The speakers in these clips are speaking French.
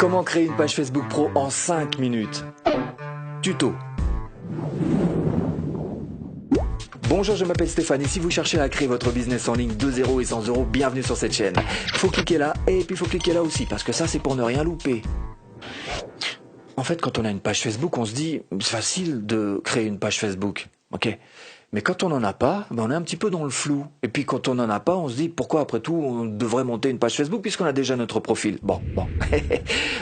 Comment créer une page Facebook Pro en 5 minutes? Tuto. Bonjour, je m'appelle Stéphane et si vous cherchez à créer votre business en ligne de 0 et 100 €, bienvenue sur cette chaîne. Faut cliquer là et puis faut cliquer là aussi parce que ça c'est pour ne rien louper. En fait, quand on a une page Facebook, on se dit c'est facile de créer une page Facebook, ok? Mais quand on n'en a pas, on est un petit peu dans le flou. Et puis quand on n'en a pas, on se dit pourquoi après tout on devrait monter une page Facebook puisqu'on a déjà notre profil. Bon.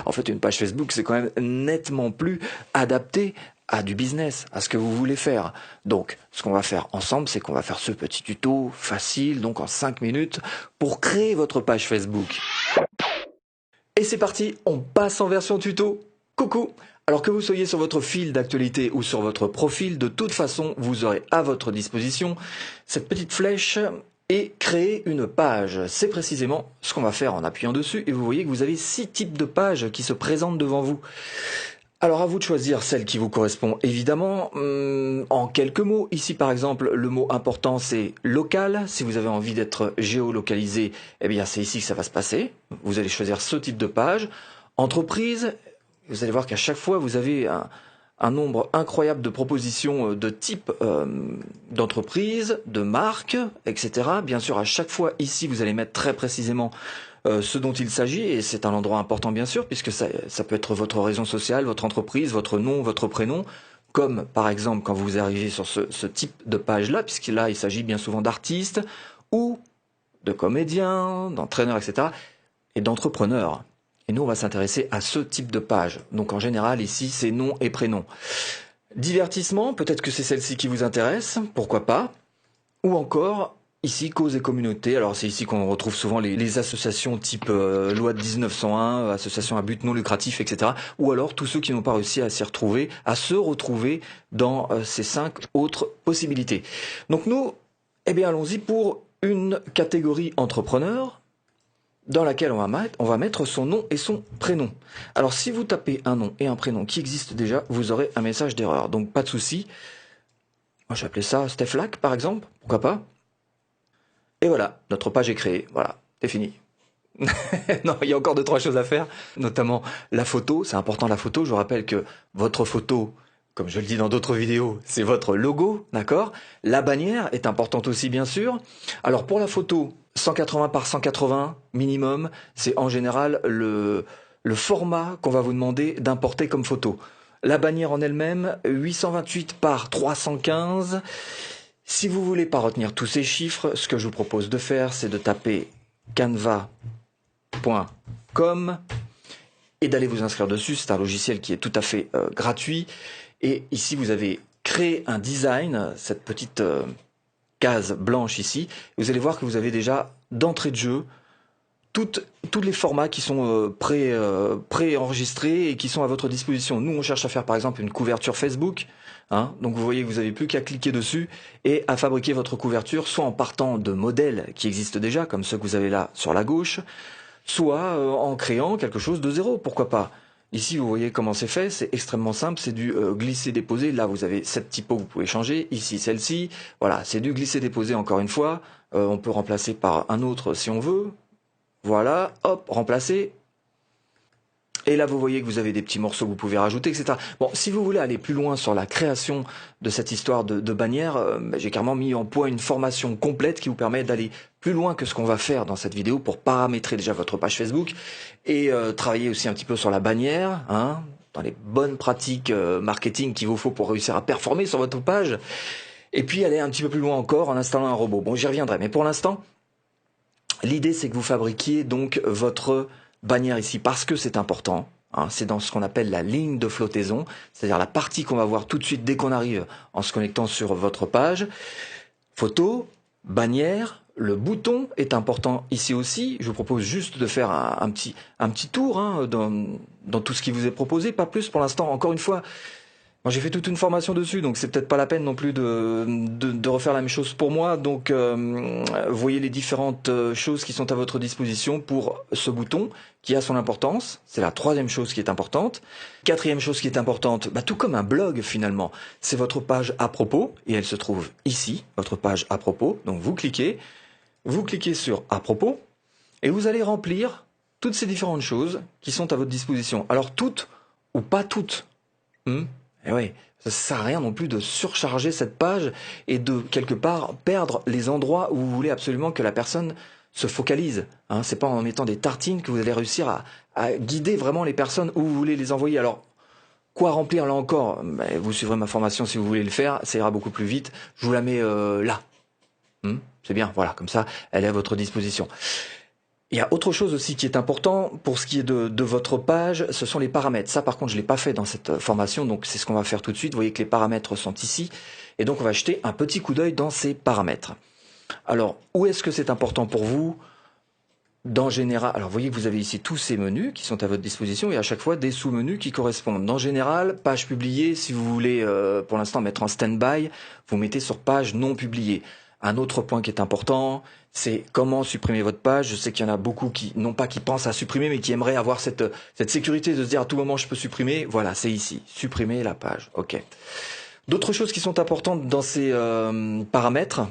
En fait, une page Facebook c'est quand même nettement plus adapté à du business, à ce que vous voulez faire. Donc, ce qu'on va faire ensemble, c'est qu'on va faire ce petit tuto facile, donc en 5 minutes, pour créer votre page Facebook. Et c'est parti, on passe en version tuto. Coucou! Alors que vous soyez sur votre fil d'actualité ou sur votre profil, de toute façon, vous aurez à votre disposition cette petite flèche et créer une page. C'est précisément ce qu'on va faire en appuyant dessus et vous voyez que vous avez 6 types de pages qui se présentent devant vous. Alors à vous de choisir celle qui vous correspond évidemment. En quelques mots, ici par exemple, le mot important c'est local. Si vous avez envie d'être géolocalisé, eh bien c'est ici que ça va se passer. Vous allez choisir ce type de page. Entreprise. Vous allez voir qu'à chaque fois, vous avez un nombre incroyable de propositions de type d'entreprise, de marque, etc. Bien sûr, à chaque fois, ici, vous allez mettre très précisément ce dont il s'agit, et c'est un endroit important, bien sûr, puisque ça peut être votre raison sociale, votre entreprise, votre nom, votre prénom, comme par exemple quand vous arrivez sur ce type de page-là, puisque là, il s'agit bien souvent d'artistes ou de comédiens, d'entraîneurs, etc., et d'entrepreneurs. Et nous, on va s'intéresser à ce type de page. Donc en général, ici, c'est nom et prénom. Divertissement, peut-être que c'est celle-ci qui vous intéresse, pourquoi pas. Ou encore, ici, cause et communauté. Alors c'est ici qu'on retrouve souvent les associations type loi de 1901, associations à but non lucratif, etc. Ou alors tous ceux qui n'ont pas réussi à se retrouver dans ces 5 autres possibilités. Donc nous, eh bien allons-y pour une catégorie entrepreneur, dans laquelle on va mettre son nom et son prénom. Alors si vous tapez un nom et un prénom qui existent déjà, vous aurez un message d'erreur. Donc pas de souci. Moi je vais appeler ça Stephlac par exemple, pourquoi pas. Et voilà, notre page est créée. Voilà, c'est fini. Non, il y a encore 2-3 choses à faire, notamment la photo. C'est important la photo. Je vous rappelle que votre photo, comme je le dis dans d'autres vidéos, c'est votre logo, d'accord? La bannière est importante aussi, bien sûr. Alors pour la photo, 180 par 180 minimum, c'est en général le format qu'on va vous demander d'importer comme photo. La bannière en elle-même, 828 par 315. Si vous voulez pas retenir tous ces chiffres, ce que je vous propose de faire, c'est de taper canva.com et d'aller vous inscrire dessus. C'est un logiciel qui est tout à fait gratuit. Et ici, vous avez créé un design, cette petite case blanche ici. Vous allez voir que vous avez déjà d'entrée de jeu tous les formats qui sont pré-enregistrés et qui sont à votre disposition. Nous, on cherche à faire par exemple une couverture Facebook. Donc vous voyez que vous n'avez plus qu'à cliquer dessus et à fabriquer votre couverture, soit en partant de modèles qui existent déjà, comme ceux que vous avez là sur la gauche, soit en créant quelque chose de zéro, pourquoi pas. Ici, vous voyez comment c'est fait, c'est extrêmement simple, c'est du glisser-déposer. Là, vous avez cette typo que vous pouvez changer, ici, celle-ci. Voilà, c'est du glisser-déposer encore une fois. On peut remplacer par un autre si on veut. Voilà, hop, remplacer. Et là, vous voyez que vous avez des petits morceaux que vous pouvez rajouter, etc. Bon, si vous voulez aller plus loin sur la création de cette histoire de bannière, j'ai carrément mis en point une formation complète qui vous permet d'aller plus loin que ce qu'on va faire dans cette vidéo pour paramétrer déjà votre page Facebook et travailler aussi un petit peu sur la bannière, dans les bonnes pratiques marketing qu'il vous faut pour réussir à performer sur votre page. Et puis aller un petit peu plus loin encore en installant un robot. Bon, j'y reviendrai, mais pour l'instant, l'idée c'est que vous fabriquiez donc votre bannière ici parce que c'est important. C'est dans ce qu'on appelle la ligne de flottaison, c'est-à-dire la partie qu'on va voir tout de suite dès qu'on arrive en se connectant sur votre page. Photo, bannière, le bouton est important ici aussi. Je vous propose juste de faire un petit tour dans tout ce qui vous est proposé, pas plus pour l'instant. Encore une fois, moi j'ai fait toute une formation dessus, donc c'est peut-être pas la peine non plus de refaire la même chose pour moi. Donc voyez les différentes choses qui sont à votre disposition pour ce bouton qui a son importance. C'est la 3e chose qui est importante. 4e chose qui est importante, tout comme un blog finalement, c'est votre page à propos et elle se trouve ici, votre page à propos. Donc vous cliquez sur à propos et vous allez remplir toutes ces différentes choses qui sont à votre disposition. Alors toutes ou pas toutes. Et oui, ça sert à rien non plus de surcharger cette page et de quelque part perdre les endroits où vous voulez absolument que la personne se focalise. C'est pas en mettant des tartines que vous allez réussir à guider vraiment les personnes où vous voulez les envoyer. Alors quoi remplir là encore? Vous suivrez ma formation si vous voulez le faire, ça ira beaucoup plus vite. Je vous la mets là. C'est bien, voilà, comme ça, elle est à votre disposition. Il y a autre chose aussi qui est important pour ce qui est de votre page, ce sont les paramètres. Ça, par contre, je ne l'ai pas fait dans cette formation, donc c'est ce qu'on va faire tout de suite. Vous voyez que les paramètres sont ici, et donc on va jeter un petit coup d'œil dans ces paramètres. Alors, où est-ce que c'est important pour vous? Dans général, alors vous voyez que vous avez ici tous ces menus qui sont à votre disposition et à chaque fois des sous-menus qui correspondent. Dans général, page publiée, si vous voulez pour l'instant mettre en stand-by, vous mettez sur page non publiée. Un autre point qui est important, c'est comment supprimer votre page. Je sais qu'il y en a beaucoup qui, non pas qui pensent à supprimer, mais qui aimeraient avoir cette sécurité de se dire à tout moment je peux supprimer. Voilà, c'est ici, supprimer la page. Ok. D'autres choses qui sont importantes dans ces paramètres,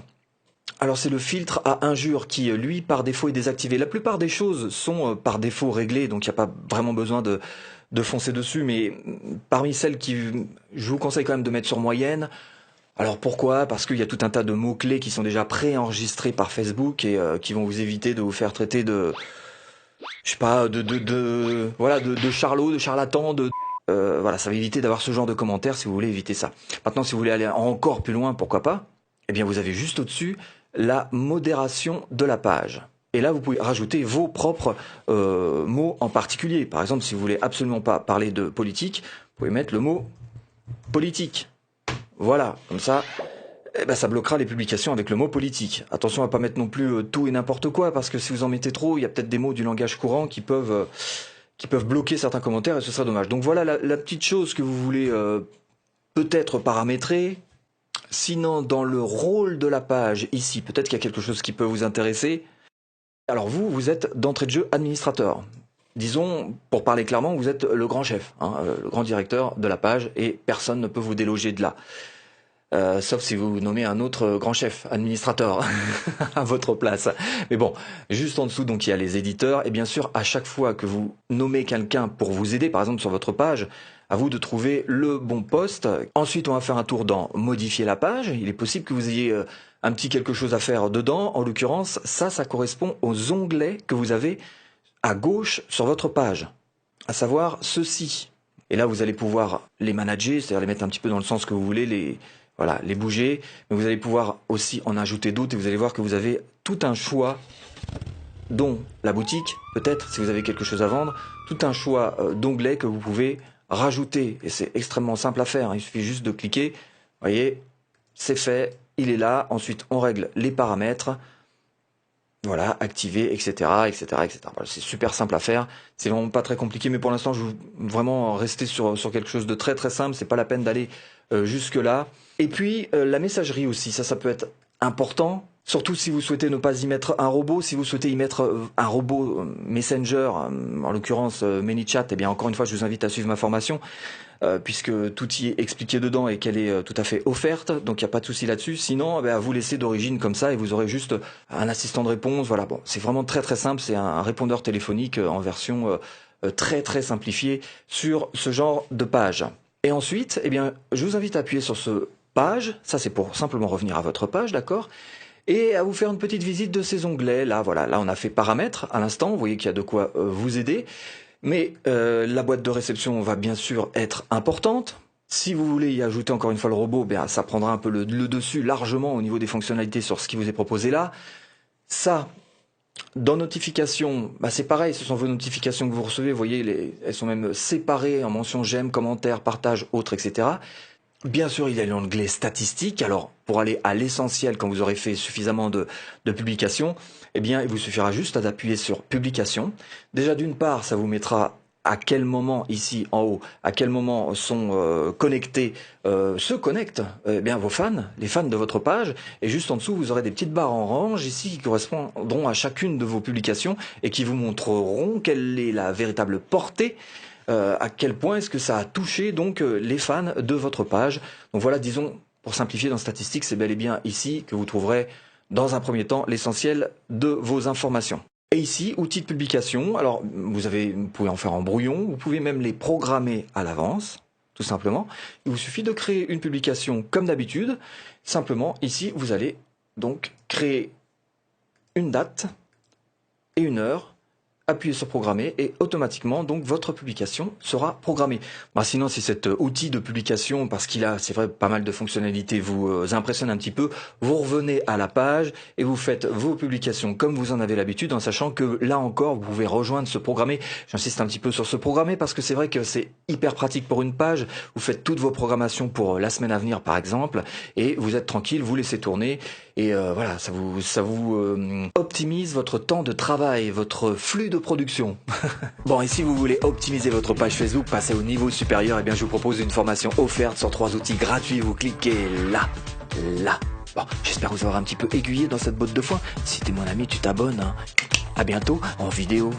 alors c'est le filtre à injures qui, lui, par défaut est désactivé. La plupart des choses sont par défaut réglées, donc il n'y a pas vraiment besoin de foncer dessus, mais parmi celles qui, je vous conseille quand même de mettre sur moyenne. Alors pourquoi? Parce qu'il y a tout un tas de mots-clés qui sont déjà pré-enregistrés par Facebook et qui vont vous éviter de vous faire traiter de, je sais pas, voilà, de charlot, de charlatan, voilà, ça va éviter d'avoir ce genre de commentaires si vous voulez éviter ça. Maintenant, si vous voulez aller encore plus loin, pourquoi pas? Eh bien, vous avez juste au-dessus la modération de la page. Et là, vous pouvez rajouter vos propres mots en particulier. Par exemple, si vous voulez absolument pas parler de politique, vous pouvez mettre le mot politique. Voilà, comme ça, ça bloquera les publications avec le mot politique. Attention à pas mettre non plus tout et n'importe quoi, parce que si vous en mettez trop, il y a peut-être des mots du langage courant qui peuvent bloquer certains commentaires et ce serait dommage. Donc voilà la petite chose que vous voulez peut-être paramétrer. Sinon, dans le rôle de la page, ici, peut-être qu'il y a quelque chose qui peut vous intéresser. Alors vous êtes d'entrée de jeu administrateur. Disons, pour parler clairement, vous êtes le grand chef, le grand directeur de la page et personne ne peut vous déloger de là. Sauf si vous nommez un autre grand chef, administrateur, à votre place. Mais bon, juste en dessous, donc il y a les éditeurs. Et bien sûr, à chaque fois que vous nommez quelqu'un pour vous aider, par exemple sur votre page, à vous de trouver le bon poste. Ensuite, on va faire un tour dans modifier la page. Il est possible que vous ayez un petit quelque chose à faire dedans. En l'occurrence, ça correspond aux onglets que vous avez à gauche sur votre page. À savoir ceux-ci. Et là, vous allez pouvoir les manager, c'est-à-dire les mettre un petit peu dans le sens que vous voulez, les bouger, mais vous allez pouvoir aussi en ajouter d'autres et vous allez voir que vous avez tout un choix, dont la boutique, peut-être, si vous avez quelque chose à vendre, tout un choix d'onglets que vous pouvez rajouter. Et c'est extrêmement simple à faire, il suffit juste de cliquer, vous voyez, c'est fait, il est là, ensuite on règle les paramètres, voilà, activer, etc., etc., etc. Voilà, c'est super simple à faire, c'est vraiment pas très compliqué, mais pour l'instant, je veux vraiment rester sur quelque chose de très très simple, c'est pas la peine d'aller jusque-là. Et puis, la messagerie aussi, ça peut être important, surtout si vous souhaitez ne pas y mettre un robot, si vous souhaitez y mettre un robot Messenger, en l'occurrence ManyChat, eh bien encore une fois, je vous invite à suivre ma formation, puisque tout y est expliqué dedans et qu'elle est tout à fait offerte, donc il n'y a pas de souci là-dessus. Sinon, à vous laisser d'origine comme ça et vous aurez juste un assistant de réponse. Voilà, bon, c'est vraiment très très simple, c'est un répondeur téléphonique en version très très simplifiée sur ce genre de page. Et ensuite, eh bien, je vous invite à appuyer sur ce page, ça c'est pour simplement revenir à votre page, d'accord, et à vous faire une petite visite de ces onglets. Là, voilà, là on a fait paramètres à l'instant, vous voyez qu'il y a de quoi vous aider. Mais la boîte de réception va bien sûr être importante. Si vous voulez y ajouter encore une fois le robot, bien, ça prendra un peu le dessus largement au niveau des fonctionnalités sur ce qui vous est proposé là. Ça, dans notification, c'est pareil, ce sont vos notifications que vous recevez. Vous voyez, elles sont même séparées en mention j'aime, commentaire, partage, autres, etc. Bien sûr, il y a l'onglet statistiques. Alors, pour aller à l'essentiel, quand vous aurez fait suffisamment de publications, eh bien, il vous suffira juste d'appuyer sur publication. Déjà, d'une part, ça vous mettra à quel moment, ici en haut, à quel moment sont se connectent vos fans, les fans de votre page. Et juste en dessous, vous aurez des petites barres en orange ici qui correspondront à chacune de vos publications et qui vous montreront quelle est la véritable portée. À quel point est-ce que ça a touché donc les fans de votre page. Donc voilà, disons, pour simplifier dans statistiques, c'est bel et bien ici que vous trouverez dans un premier temps l'essentiel de vos informations. Et ici, outils de publication. Alors, vous pouvez en faire en brouillon, vous pouvez même les programmer à l'avance, tout simplement. Il vous suffit de créer une publication comme d'habitude. Simplement, ici, vous allez donc créer une date et une heure, appuyez sur programmer et automatiquement donc votre publication sera programmée. Sinon, si cet outil de publication, parce qu'il a, c'est vrai, pas mal de fonctionnalités, vous impressionne un petit peu, vous revenez à la page et vous faites vos publications comme vous en avez l'habitude, en sachant que là encore, vous pouvez rejoindre ce programmer. J'insiste un petit peu sur ce programmer parce que c'est vrai que c'est hyper pratique pour une page. Vous faites toutes vos programmations pour la semaine à venir, par exemple, et vous êtes tranquille, vous laissez tourner. Et voilà, ça vous optimise votre temps de travail, votre flux de production. Bon, et si vous voulez optimiser votre page Facebook, passer au niveau supérieur, eh bien je vous propose une formation offerte sur 3 outils gratuits. Vous cliquez là. Bon, j'espère vous avoir un petit peu aiguillé dans cette botte de foin. Si t'es mon ami, tu t'abonnes. Hein. À bientôt en vidéo.